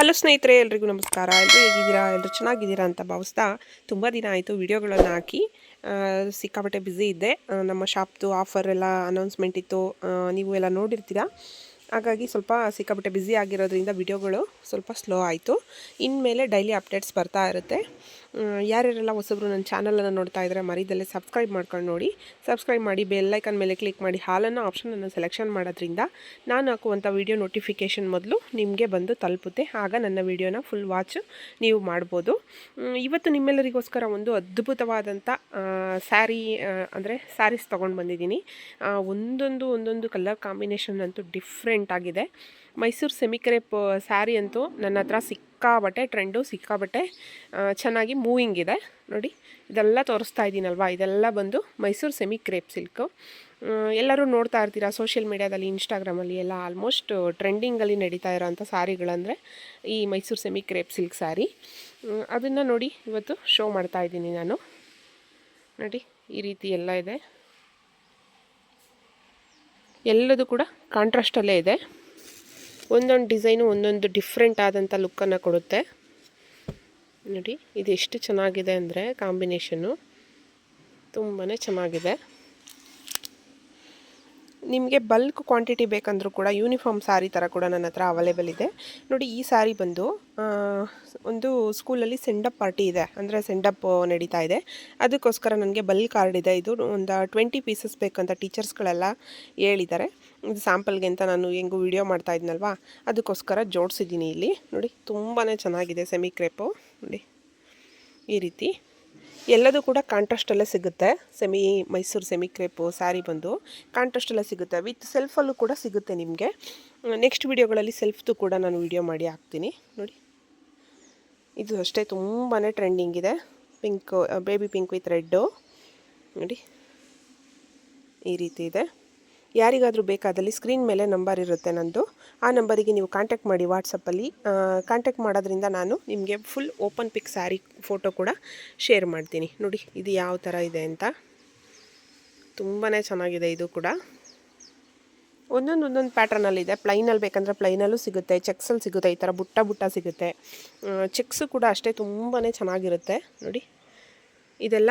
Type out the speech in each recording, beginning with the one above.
Hello ಸ್ನೇಹಿತರೆ, ಎಲ್ರಿಗೂ ನಮಸ್ಕಾರ. ಎಲ್ಲರೂ ಹೇಗಿದ್ದೀರಾ? ಎಲ್ಲರೂ ಚೆನ್ನಾಗಿದ್ದೀರಾ ಅಂತ ಭಾವಿಸ್ತಾ ತುಂಬ ದಿನ ಆಯಿತು ವಿಡಿಯೋಗಳನ್ನು ಹಾಕಿ. ಸಿಕ್ಕಾಪಟ್ಟೆ ಬ್ಯುಸಿ ಇದ್ದೆ. ನಮ್ಮ ಶಾಪ್ದು ಆಫರ್ ಎಲ್ಲ ಅನೌನ್ಸ್ಮೆಂಟ್ ಇತ್ತು, ನೀವು ಎಲ್ಲ ನೋಡಿರ್ತೀರಾ. ಹಾಗಾಗಿ ಸ್ವಲ್ಪ ಸಿಕ್ಕಾಪಟ್ಟೆ ಬ್ಯುಸಿ ಆಗಿರೋದ್ರಿಂದ ವಿಡಿಯೋಗಳು ಸ್ವಲ್ಪ ಸ್ಲೋ ಆಯಿತು. ಇನ್ಮೇಲೆ ಡೈಲಿ ಅಪ್ಡೇಟ್ಸ್ ಬರ್ತಾ ಇರುತ್ತೆ. ಯಾರ್ಯಾರೆಲ್ಲ ಹೊಸಬ್ರು ನನ್ನ ಚಾನಲನ್ನು ನೋಡ್ತಾ ಇದ್ದಾರೆ ಮರಿದಲ್ಲೇ ಸಬ್ಸ್ಕ್ರೈಬ್ ಮಾಡ್ಕೊಂಡು ನೋಡಿ. ಸಬ್ಸ್ಕ್ರೈಬ್ ಮಾಡಿ, ಬೆಲ್ ಐಕನ್ ಮೇಲೆ ಕ್ಲಿಕ್ ಮಾಡಿ ಹಾಲನ್ನು ಆಪ್ಷನನ್ನು ಸೆಲೆಕ್ಷನ್ ಮಾಡೋದ್ರಿಂದ ನಾನು ಹಾಕುವಂಥ ವಿಡಿಯೋ ನೋಟಿಫಿಕೇಷನ್ ಮೊದಲು ನಿಮಗೆ ಬಂದು ತಲುಪುತ್ತೆ. ಆಗ ನನ್ನ ವಿಡಿಯೋನ ಫುಲ್ ವಾಚ್ ನೀವು ಮಾಡ್ಬೋದು. ಇವತ್ತು ನಿಮ್ಮೆಲ್ಲರಿಗೋಸ್ಕರ ಒಂದು ಅದ್ಭುತವಾದಂಥ ಸ್ಯಾರೀಸ್ ತೊಗೊಂಡು ಬಂದಿದ್ದೀನಿ. ಒಂದೊಂದು ಕಲರ್ ಕಾಂಬಿನೇಷನ್ ಅಂತೂ ಡಿಫ್ರೆಂಟ್ ಆಗಿದೆ. ಮೈಸೂರು ಸೆಮಿ ಕ್ರೇಪ್ ಸ್ಯಾರಿ ಅಂತೂ ನನ್ನ ಹತ್ರ ಸಿಕ್ಕಾಬಟ್ಟೆ ಟ್ರೆಂಡು, ಸಿಕ್ಕಾಬಟ್ಟೆ ಚೆನ್ನಾಗಿ ಮೂವಿಂಗ್ ಇದೆ. ನೋಡಿ, ಇದೆಲ್ಲ ತೋರಿಸ್ತಾ ಇದ್ದೀನಲ್ವಾ, ಇದೆಲ್ಲ ಬಂದು ಮೈಸೂರು ಸೆಮಿ ಕ್ರೇಪ್ ಸಿಲ್ಕು. ಎಲ್ಲರೂ ನೋಡ್ತಾ ಇರ್ತೀರಾ ಸೋಷಿಯಲ್ ಮೀಡ್ಯಾದಲ್ಲಿ, ಇನ್ಸ್ಟಾಗ್ರಾಮಲ್ಲಿ ಎಲ್ಲ ಆಲ್ಮೋಸ್ಟ್ ಟ್ರೆಂಡಿಂಗಲ್ಲಿ ನಡೀತಾ ಇರೋಂಥ ಸ್ಯಾರಿಗಳಂದರೆ ಈ Mysuru semi crepe silk sari. ಅದನ್ನು ನೋಡಿ ಇವತ್ತು ಶೋ ಮಾಡ್ತಾ ಇದ್ದೀನಿ ನಾನು. ನೋಡಿ, ಈ ರೀತಿ ಎಲ್ಲ ಇದೆ. ಎಲ್ಲದೂ ಕೂಡ ಕಾಂಟ್ರಾಸ್ಟಲ್ಲೇ ಇದೆ. ಒಂದೊಂದು ಡಿಸೈನು ಒಂದೊಂದು ಡಿಫ್ರೆಂಟ್ ಆದಂಥ ಲುಕ್ಕನ್ನು ಕೊಡುತ್ತೆ. ನೋಡಿ, ಇದು ಎಷ್ಟು ಚೆನ್ನಾಗಿದೆ ಅಂದರೆ ಕಾಂಬಿನೇಷನ್ನು ತುಂಬಾ ಚೆನ್ನಾಗಿದೆ. ನಿಮಗೆ ಬಲ್ಕ್ ಕ್ವಾಂಟಿಟಿ ಬೇಕಂದ್ರೂ ಕೂಡ ಯೂನಿಫಾರ್ಮ್ ಸ್ಯಾರಿ ಥರ ಕೂಡ ನನ್ನ ಹತ್ರ ಅವೈಲೇಬಲ್ ಇದೆ. ನೋಡಿ, ಈ ಸ್ಯಾರಿ ಬಂದು ಒಂದು ಸ್ಕೂಲಲ್ಲಿ ಸೆಂಡಪ್ ಪಾರ್ಟಿ ಇದೆ, ಅಂದರೆ ಸೆಂಡಪ್ ನಡೀತಾ ಇದೆ. ಅದಕ್ಕೋಸ್ಕರ ನನಗೆ ಬಲ್ಕ್ ಕಾರ್ಡ್ ಇದೆ. ಇದು ಒಂದು 20 ಪೀಸಸ್ ಬೇಕಂತ ಟೀಚರ್ಸ್ಗಳೆಲ್ಲ ಹೇಳಿದ್ದಾರೆ. ಇದು ಸ್ಯಾಂಪಲ್ಗೆ ಅಂತ ನಾನು ಹೆಂಗೂ ವಿಡಿಯೋ ಮಾಡ್ತಾ ಇದ್ನಲ್ವಾ, ಅದಕ್ಕೋಸ್ಕರ ಜೋಡಿಸಿದ್ದೀನಿ ಇಲ್ಲಿ. ನೋಡಿ, ತುಂಬಾ ಚೆನ್ನಾಗಿದೆ ಸೆಮಿ ಕ್ರೇಪು. ನೋಡಿ, ಈ ರೀತಿ ಎಲ್ಲದೂ ಕೂಡ ಕಾಂಟ್ರಾಸ್ಟಲ್ಲೇ ಸಿಗುತ್ತೆ. ಮೈಸೂರು ಸೆಮಿ ಕ್ರೇಪು ಸ್ಯಾರಿ ಬಂದು ಕಾಂಟ್ರಾಸ್ಟಲ್ಲೇ ಸಿಗುತ್ತೆ. ವಿತ್ ಸೆಲ್ಫಲ್ಲೂ ಕೂಡ ಸಿಗುತ್ತೆ ನಿಮಗೆ. ನೆಕ್ಸ್ಟ್ ವಿಡಿಯೋಗಳಲ್ಲಿ ಸೆಲ್ಫ್ದು ಕೂಡ ನಾನು ವಿಡಿಯೋ ಮಾಡಿ ಹಾಕ್ತೀನಿ. ನೋಡಿ, ಇದು ಅಷ್ಟೇ ತುಂಬಾ ಟ್ರೆಂಡಿಂಗ್ ಇದೆ. Pink, baby pink with red. ನೋಡಿ, ಈ ರೀತಿ ಇದೆ. ಯಾರಿಗಾದರೂ ಬೇಕಾದಲ್ಲಿ ಸ್ಕ್ರೀನ್ ಮೇಲೆ ನಂಬರ್ ಇರುತ್ತೆ ನಂದು. ಆ ನಂಬರಿಗೆ ನೀವು ಕಾಂಟ್ಯಾಕ್ಟ್ ಮಾಡಿ ವಾಟ್ಸಪ್ಪಲ್ಲಿ. ಕಾಂಟ್ಯಾಕ್ಟ್ ಮಾಡೋದ್ರಿಂದ ನಾನು ನಿಮಗೆ ಫುಲ್ ಓಪನ್ ಪಿಕ್ ಸ್ಯಾರಿ ಫೋಟೋ ಕೂಡ ಶೇರ್ ಮಾಡ್ತೀನಿ. ನೋಡಿ, ಇದು ಯಾವ ಥರ ಇದೆ ಅಂತ. ತುಂಬಾ ಚೆನ್ನಾಗಿದೆ. ಇದು ಕೂಡ ಒಂದೊಂದು ಪ್ಯಾಟ್ರನಲ್ಲಿದೆ. ಪ್ಲೈನಲ್ಲಿ ಬೇಕಂದರೆ ಪ್ಲೈನಲ್ಲೂ ಸಿಗುತ್ತೆ, ಚೆಕ್ಸಲ್ಲಿ ಸಿಗುತ್ತೆ, ಈ ಥರ ಬುಟ್ಟ ಸಿಗುತ್ತೆ. ಚೆಕ್ಸು ಕೂಡ ಅಷ್ಟೇ ತುಂಬಾ ಚೆನ್ನಾಗಿರುತ್ತೆ. ನೋಡಿ, ಇದೆಲ್ಲ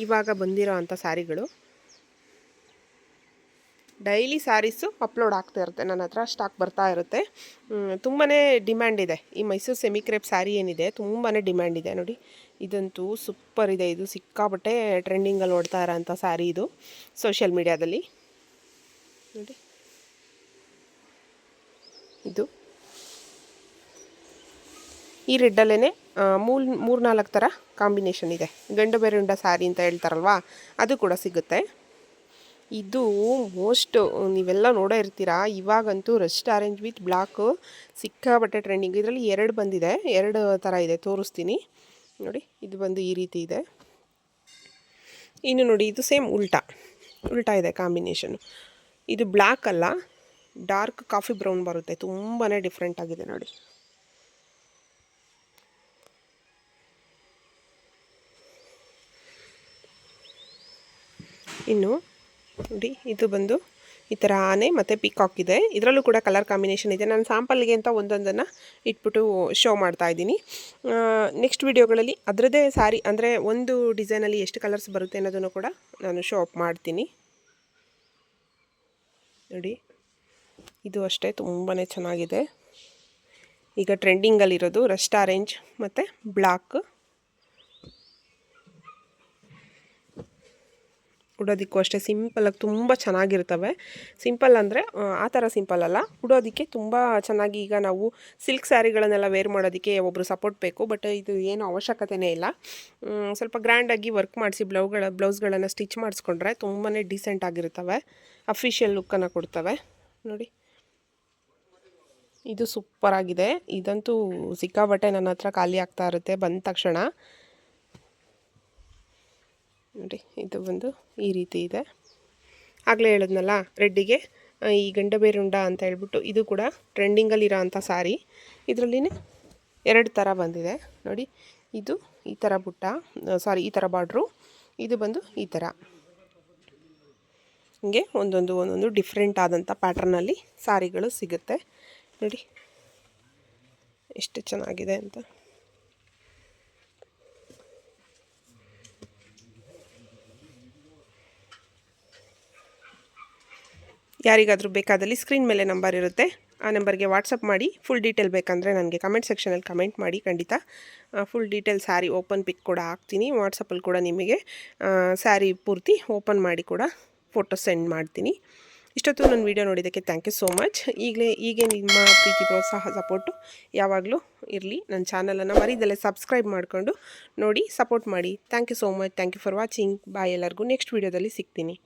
ಇವಾಗ ಬಂದಿರೋ ಅಂಥ ಸ್ಯಾರಿಗಳು. ಡೈಲಿ ಸ್ಯಾರೀಸು ಅಪ್ಲೋಡ್ ಆಗ್ತಾ ಇರುತ್ತೆ, ನನ್ನ ಹತ್ರ ಸ್ಟಾಕ್ ಬರ್ತಾ ಇರುತ್ತೆ. ತುಂಬಾ ಡಿಮ್ಯಾಂಡ್ ಇದೆ ಈ ಮೈಸೂರು ಸೆಮಿ ಕ್ರೇಪ್ ಸ್ಯಾರಿ ಏನಿದೆ, ತುಂಬಾ ಡಿಮ್ಯಾಂಡ್ ಇದೆ. ನೋಡಿ, ಇದಂತೂ ಸೂಪರ್ ಇದೆ. ಇದು ಸಿಕ್ಕಾಪಟ್ಟೆ ಟ್ರೆಂಡಿಂಗಲ್ಲಿ ನೋಡ್ತಾ ಇರೋಂಥ ಸ್ಯಾರಿ ಇದು ಸೋಷಿಯಲ್ ಮೀಡ್ಯಾದಲ್ಲಿ. ನೋಡಿ, ಇದು ಈ ರೆಡ್ಡಲ್ಲೇ 3-4 ಥರ ಕಾಂಬಿನೇಷನ್ ಇದೆ. ಗಂಡು ಬೇರುಂಡ ಸ್ಯಾರಿ ಅಂತ ಹೇಳ್ತಾರಲ್ವಾ, ಅದು ಕೂಡ ಸಿಗುತ್ತೆ. ಇದು ಮೋಸ್ಟ್ ನೀವೆಲ್ಲ ನೋಡೇ ಇರ್ತೀರಾ. ಇವಾಗಂತೂ ರಸ್ಟ್ ಆರೆಂಜ್ ವಿತ್ ಬ್ಲಾಕು ಸಿಕ್ಕಾಬಟ್ಟೆ ಟ್ರೆಂಡಿಂಗ್. ಇದರಲ್ಲಿ 2 ಬಂದಿದೆ, 2 ಥರ ಇದೆ, ತೋರಿಸ್ತೀನಿ. ನೋಡಿ, ಇದು ಬಂದು ಈ ರೀತಿ ಇದೆ. ಇನ್ನು ನೋಡಿ, ಇದು ಸೇಮ್ ಉಲ್ಟಾ ಇದೆ ಕಾಂಬಿನೇಷನು. ಇದು ಬ್ಲ್ಯಾಕ್ ಅಲ್ಲ, ಡಾರ್ಕ್ ಕಾಫಿ ಬ್ರೌನ್ ಬರುತ್ತೆ. ತುಂಬಾ ಡಿಫ್ರೆಂಟ್ ಆಗಿದೆ. ನೋಡಿ, ಇನ್ನು ನೋಡಿ, ಇದು ಬಂದು ಈ ಥರ ಆನೆ ಮತ್ತು ಪಿಕಾಕ್ ಇದೆ. ಇದರಲ್ಲೂ ಕೂಡ ಕಲರ್ ಕಾಂಬಿನೇಷನ್ ಇದೆ. ನಾನು ಸ್ಯಾಂಪಲ್ಗೆ ಅಂತ ಒಂದೊಂದನ್ನು ಇಟ್ಬಿಟ್ಟು ಶೋ ಮಾಡ್ತಾ ಇದ್ದೀನಿ. ನೆಕ್ಸ್ಟ್ ವಿಡಿಯೋಗಳಲ್ಲಿ ಅದರದ್ದೇ ಸ್ಯಾರಿ ಅಂದರೆ ಒಂದು ಡಿಸೈನಲ್ಲಿ ಎಷ್ಟು ಕಲರ್ಸ್ ಬರುತ್ತೆ ಅನ್ನೋದನ್ನು ಕೂಡ ನಾನು ಶೋ ಅಪ್ ಮಾಡ್ತೀನಿ. ನೋಡಿ, ಇದು ಅಷ್ಟೇ ತುಂಬಾ ಚೆನ್ನಾಗಿದೆ. ಈಗ ಟ್ರೆಂಡಿಂಗಲ್ಲಿರೋದು ರಸ್ಟ್ ಆರೆಂಜ್ ಮತ್ತು ಬ್ಲ್ಯಾಕ್. ಉಡೋದಕ್ಕೂ ಅಷ್ಟೇ ಸಿಂಪಲಾಗಿ ತುಂಬ ಚೆನ್ನಾಗಿರ್ತವೆ. ಸಿಂಪಲ್ ಅಂದರೆ ಆ ಥರ ಸಿಂಪಲ್ ಅಲ್ಲ, ಉಡೋದಕ್ಕೆ ತುಂಬ ಚೆನ್ನಾಗಿ. ಈಗ ನಾವು ಸಿಲ್ಕ್ ಸ್ಯಾರಿಗಳನ್ನೆಲ್ಲ ವೇರ್ ಮಾಡೋದಕ್ಕೆ ಒಬ್ಬರು ಸಪೋರ್ಟ್ ಬೇಕು, ಬಟ್ ಇದು ಏನು ಅವಶ್ಯಕತೆಯೇ ಇಲ್ಲ. ಸ್ವಲ್ಪ ಗ್ರ್ಯಾಂಡಾಗಿ ವರ್ಕ್ ಮಾಡಿಸಿ ಬ್ಲೌಸ್ಗಳನ್ನು ಸ್ಟಿಚ್ ಮಾಡಿಸ್ಕೊಂಡ್ರೆ ತುಂಬಾ ಡೀಸೆಂಟ್ ಆಗಿರ್ತವೆ, ಅಫಿಷಿಯಲ್ ಲುಕ್ಕನ್ನು ಕೊಡ್ತವೆ. ನೋಡಿ, ಇದು ಸೂಪರಾಗಿದೆ. ಇದಂತೂ ಸಿಕ್ಕಾಬಟ್ಟೆ ನನ್ನ ಹತ್ರ ಖಾಲಿ ಆಗ್ತಾ ಇರುತ್ತೆ ಬಂದ ತಕ್ಷಣ. ನೋಡಿ, ಇದು ಬಂದು ಈ ರೀತಿ ಇದೆ. ಆಗಲೇ ಹೇಳಿದ್ನಲ್ಲ, ರೆಡ್ಡಿಗೆ ಈ ಗಂಡಬೇರುಂಡ ಅಂತ ಹೇಳ್ಬಿಟ್ಟು ಇದು ಕೂಡ ಟ್ರೆಂಡಿಂಗಲ್ಲಿರೋ ಅಂಥ ಸ್ಯಾರಿ. ಇದರಲ್ಲಿನೇ 2 ಥರ ಬಂದಿದೆ. ನೋಡಿ, ಇದು ಈ ಥರ ಈ ಥರ ಬಾರ್ಡ್ರು, ಇದು ಬಂದು ಈ ಥರ. ಹಿಂಗೆ ಒಂದೊಂದು ಡಿಫ್ರೆಂಟ್ ಆದಂಥ ಪ್ಯಾಟ್ರನಲ್ಲಿ ಸ್ಯಾರಿಗಳು ಸಿಗುತ್ತೆ. ನೋಡಿ, ಎಷ್ಟು ಚೆನ್ನಾಗಿದೆ ಅಂತ. ಯಾರಿಗಾದರೂ ಬೇಕಾದಲ್ಲಿ ಸ್ಕ್ರೀನ್ ಮೇಲೆ ನಂಬರ್ ಇರುತ್ತೆ, ಆ ನಂಬರ್ಗೆ ವಾಟ್ಸಪ್ ಮಾಡಿ. ಫುಲ್ ಡೀಟೇಲ್ ಬೇಕಂದರೆ ನನಗೆ ಕಮೆಂಟ್ ಸೆಕ್ಷನಲ್ಲಿ ಕಮೆಂಟ್ ಮಾಡಿ. ಖಂಡಿತ ಫುಲ್ ಡೀಟೇಲ್ ಸ್ಯಾರಿ ಓಪನ್ ಪಿಕ್ ಕೂಡ ಹಾಕ್ತೀನಿ. ವಾಟ್ಸಪ್ಪಲ್ಲಿ ಕೂಡ ನಿಮಗೆ ಸ್ಯಾರಿ ಪೂರ್ತಿ ಓಪನ್ ಮಾಡಿ ಕೂಡ ಫೋಟೋ ಸೆಂಡ್ ಮಾಡ್ತೀನಿ. ಇಷ್ಟೊತ್ತು ನನ್ನ ವೀಡಿಯೋ ನೋಡಿದ್ದಕ್ಕೆ ಥ್ಯಾಂಕ್ ಯು ಸೋ ಮಚ್. ಹೀಗೆ ನಿಮ್ಮ ಪ್ರೀತಿ ಪ್ರೋತ್ಸಾಹ ಸಪೋರ್ಟು ಯಾವಾಗಲೂ ಇರಲಿ. ನನ್ನ ಚಾನಲನ್ನು ಮರಿದಲ್ಲೇ ಸಬ್ಸ್ಕ್ರೈಬ್ ಮಾಡಿಕೊಂಡು ನೋಡಿ, ಸಪೋರ್ಟ್ ಮಾಡಿ. Thank you so much. Thank you for watching. Bye. ಎಲ್ಲರಿಗೂ ನೆಕ್ಸ್ಟ್ ವೀಡಿಯೋದಲ್ಲಿ ಸಿಗ್ತೀನಿ.